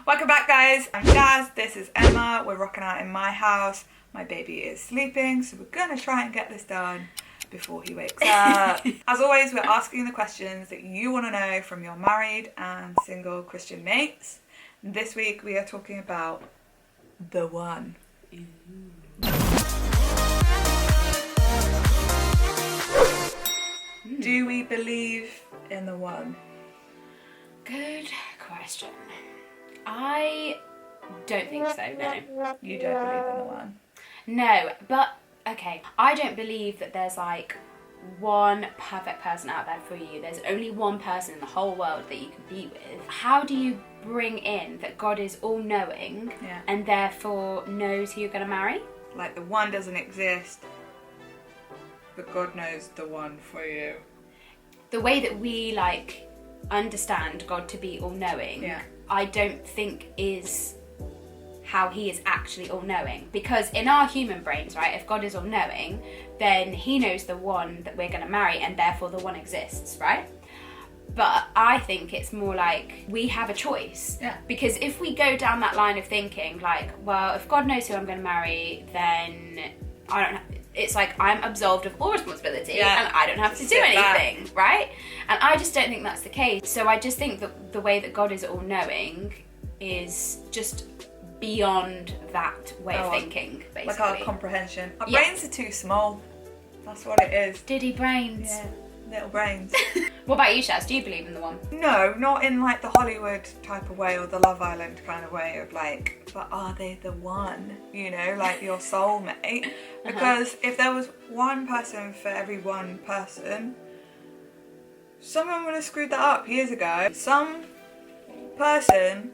Welcome back, guys. I'm Shaz, this is Emma. We're rocking out in my house. My baby is sleeping, so we're gonna try and get this done before he wakes up. As always, we're asking the questions that you want to know from your married and single Christian mates. This week we are talking about the one. Do we believe in the one? Good question. I don't think so, no. You don't believe in the one? No, but, okay, I don't believe that there's like one perfect person out there for you. There's only one person in the whole world that you can be with. How do you bring in that God is all-knowing and therefore knows who you're going to marry? Like the one doesn't exist, but God knows the one for you. The way that we like understand God to be all-knowing, I don't think is how he is actually all-knowing. Because in our human brains, right, if God is all-knowing, then he knows the one that we're going to marry and therefore the one exists, right? But I think it's more like we have a choice. Yeah. Because if we go down that line of thinking, like, well, if God knows who I'm going to marry, then I don't have, it's like I'm absolved of all responsibility and I don't have to do anything, right? And I just don't think that's the case. So I just think that the way that God is all-knowing is just beyond that way of thinking, basically. Like our comprehension. Our brains are too small. That's what it is. Diddy brains. Yeah, little brains. What about you, Shaz? Do you believe in the one? No, not in like the Hollywood type of way or the Love Island kind of way of like, but are they the one? You know, like your soulmate. Because if there was one person for every one person, someone would have screwed that up years ago. Some person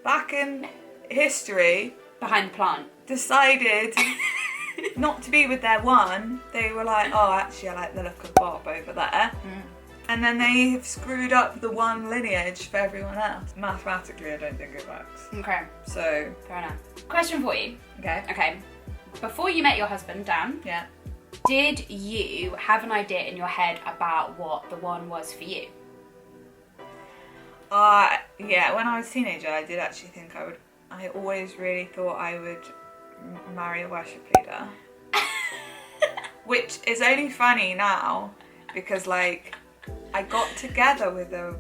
back in history behind the plant decided not to be with their one. They were like, oh, actually I like the look of Bob over there. And then they have screwed up the one lineage for everyone else. Mathematically, I don't think it works. Okay. So fair enough. Question for you. Okay. Before you met your husband, Dan, did you have an idea in your head about what the one was for you? Yeah, when I was a teenager, I did actually think I always really thought I would marry a worship leader. Which is only funny now because like I got together with a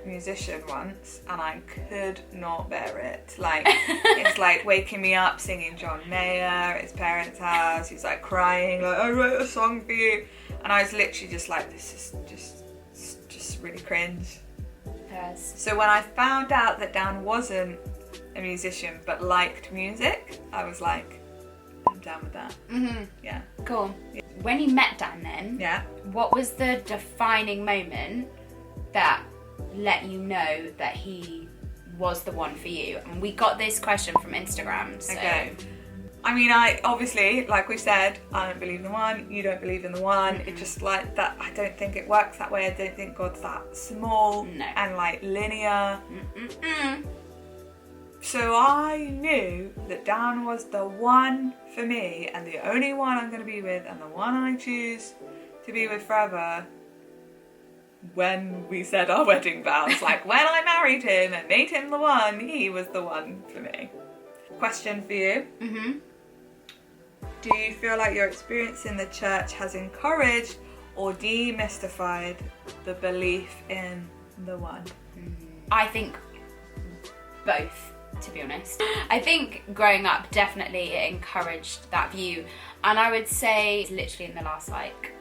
musician once and I could not bear it. Like it's like waking me up singing John Mayer at his parents' house. He's like crying like, I wrote a song for you, and I was literally just like, this is just really cringe. Yes. So when I found out that Dan wasn't a musician but liked music, I was like, I'm down with that. Yeah. Cool. When you met Dan then, what was the defining moment that let you know that he was the one for you? And we got this question from Instagram, so. Okay. I mean, I obviously, like we said, I don't believe in the one, you don't believe in the one. It's just like that, I don't think it works that way. I don't think God's that small and like linear. So I knew that Dan was the one for me and the only one I'm going to be with and the one I choose to be with forever when we said our wedding vows. Like when I married him and made him the one, he was the one for me. Question for you. Do you feel like your experience in the church has encouraged or demystified the belief in the one? I think both, to be honest. I think growing up definitely it encouraged that view, and I would say literally in the last like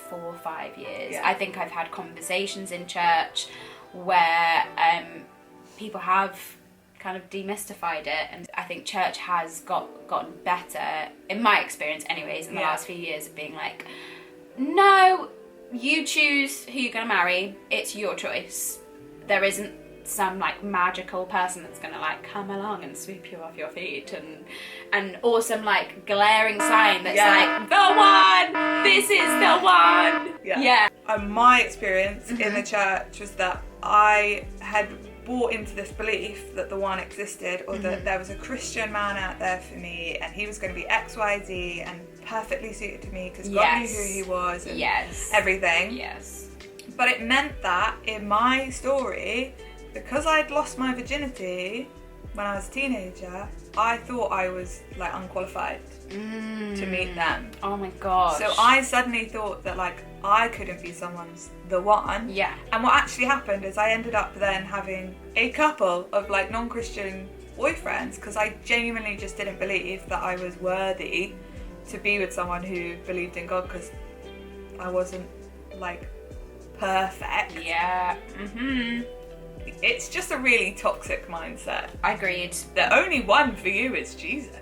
4 or 5 years I think I've had conversations in church where people have kind of demystified it, and I think church has gotten better, in my experience anyways, in the last few years, of being like, no, you choose who you're going to marry, it's your choice. There isn't some like magical person that's gonna like come along and sweep you off your feet and or some like glaring sign that's like, the one, this is the one. My experience in the church was that I had bought into this belief that the one existed, or that there was a Christian man out there for me and he was going to be XYZ and perfectly suited to me because God knew who he was and everything. But it meant that in my story because I'd lost my virginity when I was a teenager, I thought I was like unqualified to meet them. Oh my gosh. So I suddenly thought that like I couldn't be someone's the one. Yeah. And what actually happened is I ended up then having a couple of like non-Christian boyfriends because I genuinely just didn't believe that I was worthy to be with someone who believed in God, because I wasn't like perfect. Yeah. It's just a really toxic mindset. Agreed. The only one for you is Jesus.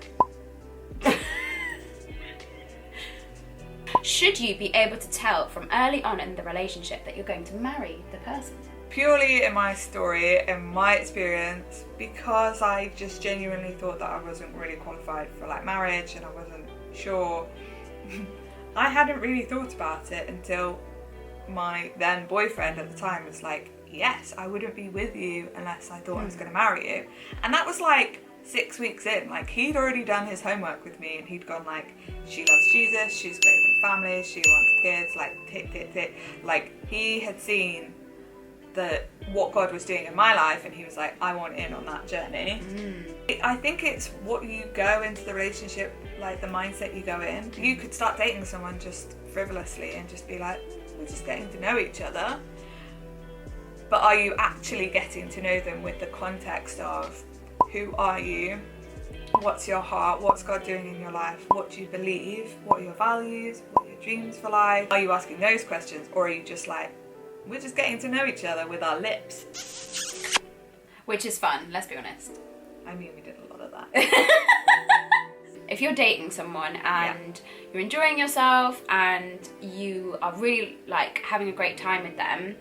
Should you be able to tell from early on in the relationship that you're going to marry the person? Purely in my story, in my experience, because I just genuinely thought that I wasn't really qualified for like marriage and I wasn't sure. I hadn't really thought about it until my then boyfriend at the time was like, yes, I wouldn't be with you unless I thought I was going to marry you. And that was like 6 weeks in. Like, he'd already done his homework with me and he'd gone like, she loves Jesus, she's great with family, she wants kids, like tick, tick, tick. Like, he had seen what God was doing in my life and he was like, I want in on that journey. I think it's what you go into the relationship, like the mindset you go in. You could start dating someone just frivolously and just be like, we're just getting to know each other. But are you actually getting to know them with the context of who are you? What's your heart? What's God doing in your life? What do you believe? What are your values? What are your dreams for life? Are you asking those questions, or are you just like, we're just getting to know each other with our lips? Which is fun, let's be honest. I mean, we did a lot of that. If you're dating someone and you're enjoying yourself and you are really like having a great time with them,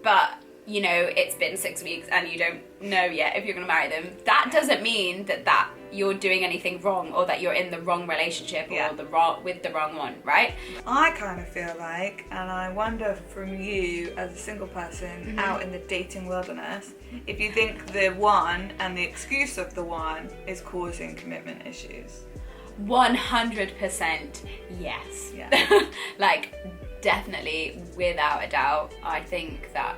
but you know it's been 6 weeks and you don't know yet if you're going to marry them, that doesn't mean that you're doing anything wrong or that you're in the wrong relationship or with the wrong one, right? I kind of feel like, and I wonder from you as a single person out in the dating wilderness, if you think the one and the excuse of the one is causing commitment issues. 100% yes. Yeah. Like, definitely, without a doubt, I think that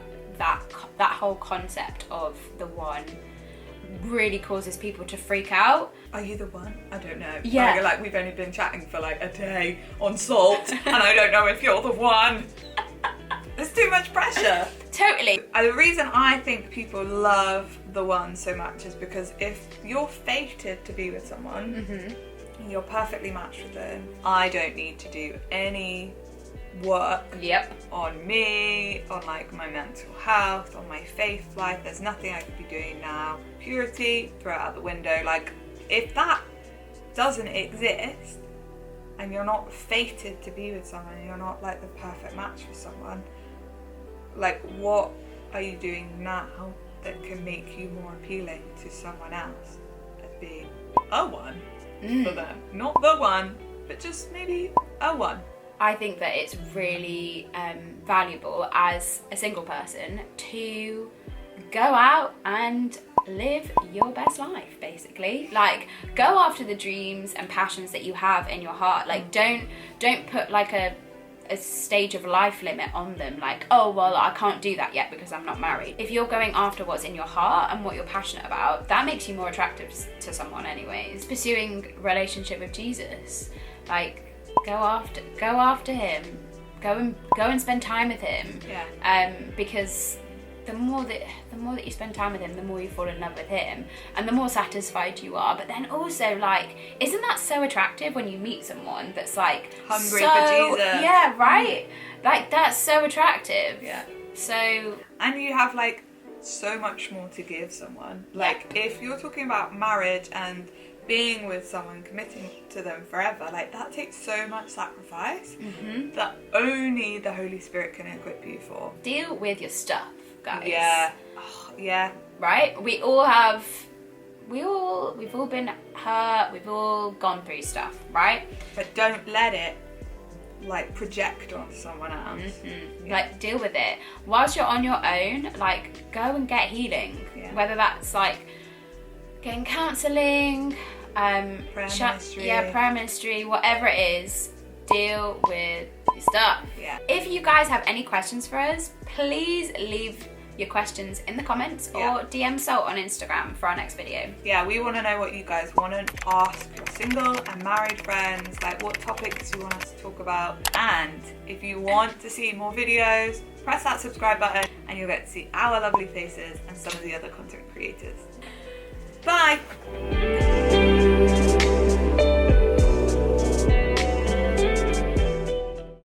whole concept of the one really causes people to freak out. Are you the one? I don't know. Yeah. Like we've only been chatting for like a day on Salt and I don't know if you're the one. There's too much pressure. Totally. The reason I think people love the one so much is because if you're fated to be with someone, you're perfectly matched with them, I don't need to do any work on me, on like my mental health, on my faith life. There's nothing I could be doing now. Purity, throw it out the window. Like, if that doesn't exist and you're not fated to be with someone, you're not like the perfect match for someone, like what are you doing now that can make you more appealing to someone else as being a one for them? Not the one, but just maybe a one. I think that it's really valuable as a single person to go out and live your best life, basically. Like, go after the dreams and passions that you have in your heart. Like, don't put like a stage of life limit on them, like, oh well, I can't do that yet because I'm not married. If you're going after what's in your heart and what you're passionate about, that makes you more attractive to someone anyways. Pursuing relationship with Jesus, like, go after him, go and spend time with him. Because the more that you spend time with him, the more you fall in love with him and the more satisfied you are. But then also, like, isn't that so attractive when you meet someone that's like hungry for Jesus? Yeah, right. Like, that's so attractive. Yeah. So, and you have like so much more to give someone. Like, if you're talking about marriage and being with someone, committing to them forever, like, that takes so much sacrifice that only the Holy Spirit can equip you for. Deal with your stuff, guys. Yeah. Yeah. Right? We've all been hurt, we've all gone through stuff, right? But don't let it like project onto someone else. Like, deal with it. Whilst you're on your own, like, go and get healing. Whether that's like getting counselling, prayer ministry, whatever it is, deal with your stuff. Yeah. If you guys have any questions for us, please leave your questions in the comments or Yeah. DM Salt on Instagram for our next video. Yeah, we want to know what you guys want to ask your single and married friends, like what topics you want us to talk about. And if you want to see more videos, press that subscribe button and you'll get to see our lovely faces and some of the other content creators. Bye!